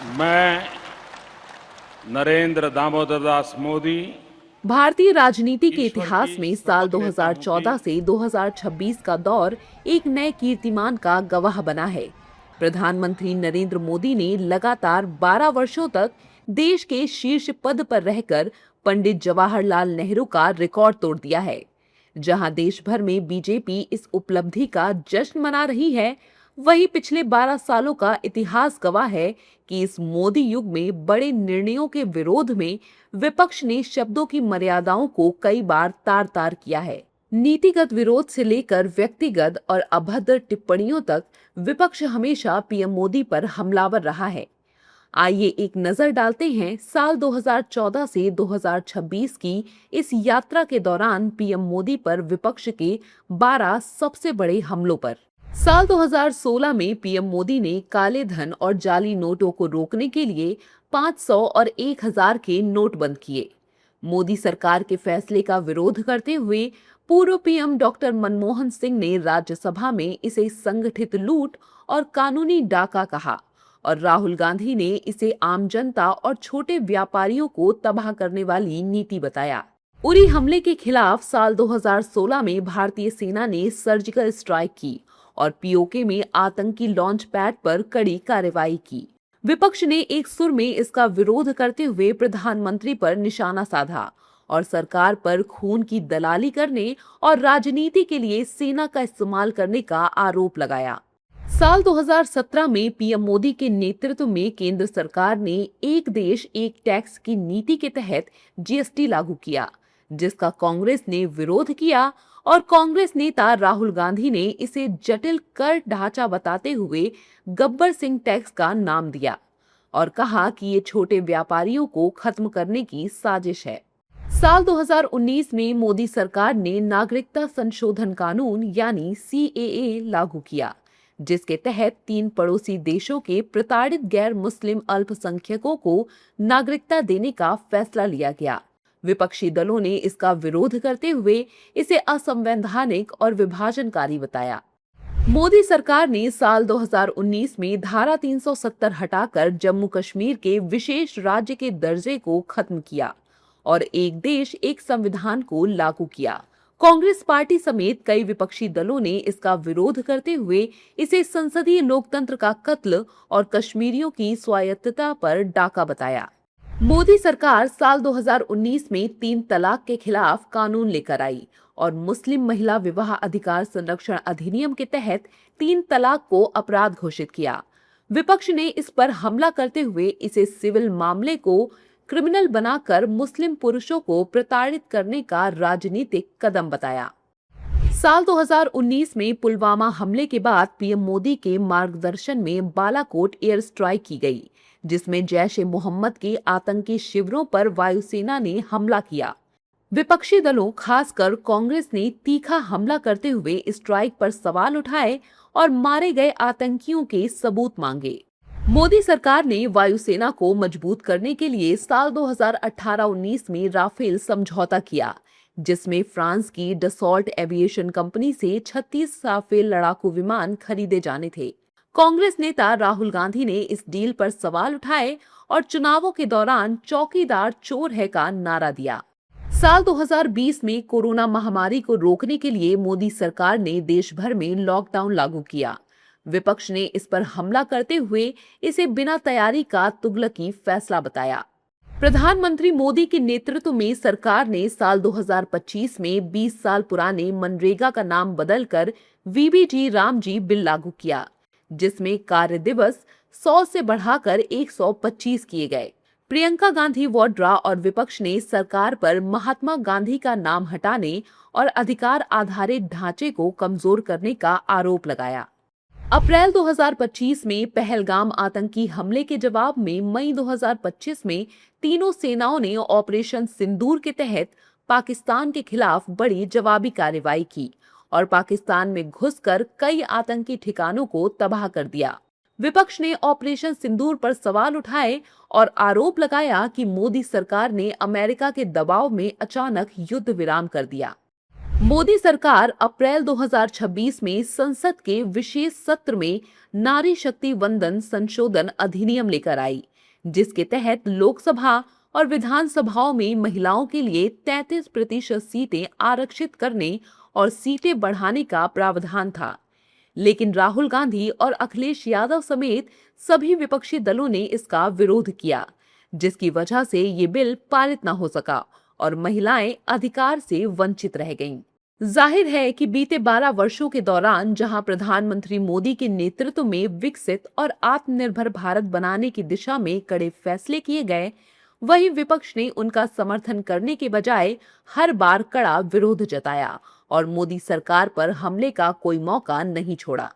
मैं नरेंद्र दामोदर दास मोदी भारतीय राजनीति के ईश्वर इतिहास की में साल शपथ लेता हूं 2014 कि से 2026 का दौर एक नए कीर्तिमान का गवाह बना है। प्रधानमंत्री नरेंद्र मोदी ने लगातार 12 वर्षों तक देश के शीर्ष पद पर रहकर पंडित जवाहरलाल नेहरू का रिकॉर्ड तोड़ दिया है। जहां देश भर में बीजेपी इस उपलब्धि का जश्न मना रही है, वहीं पिछले 12 सालों का इतिहास गवाह है कि इस मोदी युग में बड़े निर्णयों के विरोध में विपक्ष ने शब्दों की मर्यादाओं को कई बार तार तार किया है। नीतिगत विरोध से लेकर व्यक्तिगत और अभद्र टिप्पणियों तक विपक्ष हमेशा पीएम मोदी पर हमलावर रहा है। आइए एक नजर डालते हैं साल 2014 से 2026 की इस यात्रा के दौरान पीएम मोदी पर विपक्ष के 12 सबसे बड़े हमलों पर। साल 2016 में पीएम मोदी ने काले धन और जाली नोटों को रोकने के लिए 500 और 1000 के नोट बंद किए। मोदी सरकार के फैसले का विरोध करते हुए पूर्व पीएम डॉक्टर मनमोहन सिंह ने राज्यसभा में इसे संगठित लूट और कानूनी डाका कहा और राहुल गांधी ने इसे आम जनता और छोटे व्यापारियों को तबाह करने वाली नीति बताया। उरी हमले के खिलाफ साल 2016 में भारतीय सेना ने सर्जिकल स्ट्राइक की और पीओके में आतंकी लॉन्च पैड पर कड़ी कार्रवाई की। विपक्ष ने एक सुर में इसका विरोध करते हुए प्रधानमंत्री पर निशाना साधा और सरकार पर खून की दलाली करने और राजनीति के लिए सेना का इस्तेमाल करने का आरोप लगाया। साल 2017 में पीएम मोदी के नेतृत्व में केंद्र सरकार ने एक देश एक टैक्स की नीति के तहत जीएसटी लागू किया, जिसका कांग्रेस ने विरोध किया और कांग्रेस नेता राहुल गांधी ने इसे जटिल कर ढांचा बताते हुए गब्बर सिंह टैक्स का नाम दिया और कहा कि ये छोटे व्यापारियों को खत्म करने की साजिश है। साल 2019 में मोदी सरकार ने नागरिकता संशोधन कानून यानी सीएए लागू किया, जिसके तहत 3 पड़ोसी देशों के प्रताड़ित गैर मुस्लिम अल्पसंख्यकों को नागरिकता देने का फैसला लिया गया। विपक्षी दलों ने इसका विरोध करते हुए इसे असंवैधानिक और विभाजनकारी बताया। मोदी सरकार ने साल 2019 में धारा 370 हटाकर जम्मू कश्मीर के विशेष राज्य के दर्जे को खत्म किया और एक देश एक संविधान को लागू किया। कांग्रेस पार्टी समेत कई विपक्षी दलों ने इसका विरोध करते हुए इसे संसदीय लोकतंत्र का कत्ल और कश्मीरियों की स्वायत्तता पर डाका बताया। मोदी सरकार साल 2019 में 3 तलाक के खिलाफ कानून लेकर आई और मुस्लिम महिला विवाह अधिकार संरक्षण अधिनियम के तहत 3 तलाक को अपराध घोषित किया। विपक्ष ने इस पर हमला करते हुए इसे सिविल मामले को क्रिमिनल बनाकर मुस्लिम पुरुषों को प्रताड़ित करने का राजनीतिक कदम बताया। साल 2019 में पुलवामा हमले के बाद पीएम मोदी के मार्गदर्शन में बालाकोट एयर स्ट्राइक की गई, जिसमें जैश-ए-मोहम्मद के आतंकी शिविरों पर वायुसेना ने हमला किया। विपक्षी दलों खासकर कांग्रेस ने तीखा हमला करते हुए स्ट्राइक पर सवाल उठाए और मारे गए आतंकियों के सबूत मांगे। मोदी सरकार ने वायुसेना को मजबूत करने के लिए साल 2018-19 में राफेल समझौता किया, जिसमें फ्रांस की डसॉल्ट एविएशन कंपनी से 36 राफेल लड़ाकू विमान खरीदे जाने थे। कांग्रेस नेता राहुल गांधी ने इस डील पर सवाल उठाए और चुनावों के दौरान चौकीदार चोर है का नारा दिया। साल 2020 में कोरोना महामारी को रोकने के लिए मोदी सरकार ने देश भर में लॉकडाउन लागू किया। विपक्ष ने इस पर हमला करते हुए इसे बिना तैयारी का तुगलकी फैसला बताया। प्रधानमंत्री मोदी के नेतृत्व में सरकार ने साल 2025 में 20 साल पुराने मनरेगा का नाम बदलकर वीबीजी रामजी बिल लागू किया, जिसमें कार्य दिवस 100 से बढ़ाकर 125 किए गए। प्रियंका गांधी वाड्रा और विपक्ष ने सरकार पर महात्मा गांधी का नाम हटाने और अधिकार आधारित ढांचे को कमजोर करने का आरोप लगाया। अप्रैल 2025 में पहलगाम आतंकी हमले के जवाब में मई 2025 में तीनों सेनाओं ने ऑपरेशन सिंदूर के तहत पाकिस्तान के खिलाफ बड़ी जवाबी कार्रवाई की और पाकिस्तान में घुसकर कई आतंकी ठिकानों को तबाह कर दिया। विपक्ष ने ऑपरेशन सिंदूर पर सवाल उठाए और आरोप लगाया कि मोदी सरकार ने अमेरिका के दबाव में अचानक युद्ध विराम कर दिया। मोदी सरकार अप्रैल 2026 में संसद के विशेष सत्र में नारी शक्ति वंदन संशोधन अधिनियम लेकर आई, जिसके तहत लोकसभा और विधानसभाओं में महिलाओं के लिए 33% सीटें आरक्षित करने और सीटें बढ़ाने का प्रावधान था। लेकिन राहुल गांधी और अखिलेश यादव समेत सभी विपक्षी दलों ने इसका विरोध किया, जिसकी वजह से ये बिल पारित न हो सका और महिलाएं अधिकार से वंचित रह गईं। जाहिर है कि बीते 12 वर्षों के दौरान जहां प्रधानमंत्री मोदी के नेतृत्व में विकसित और आत्मनिर्भर भारत बनाने की दिशा में कड़े फैसले किए गए, वहीं विपक्ष ने उनका समर्थन करने के बजाय हर बार कड़ा विरोध जताया और मोदी सरकार पर हमले का कोई मौका नहीं छोड़ा।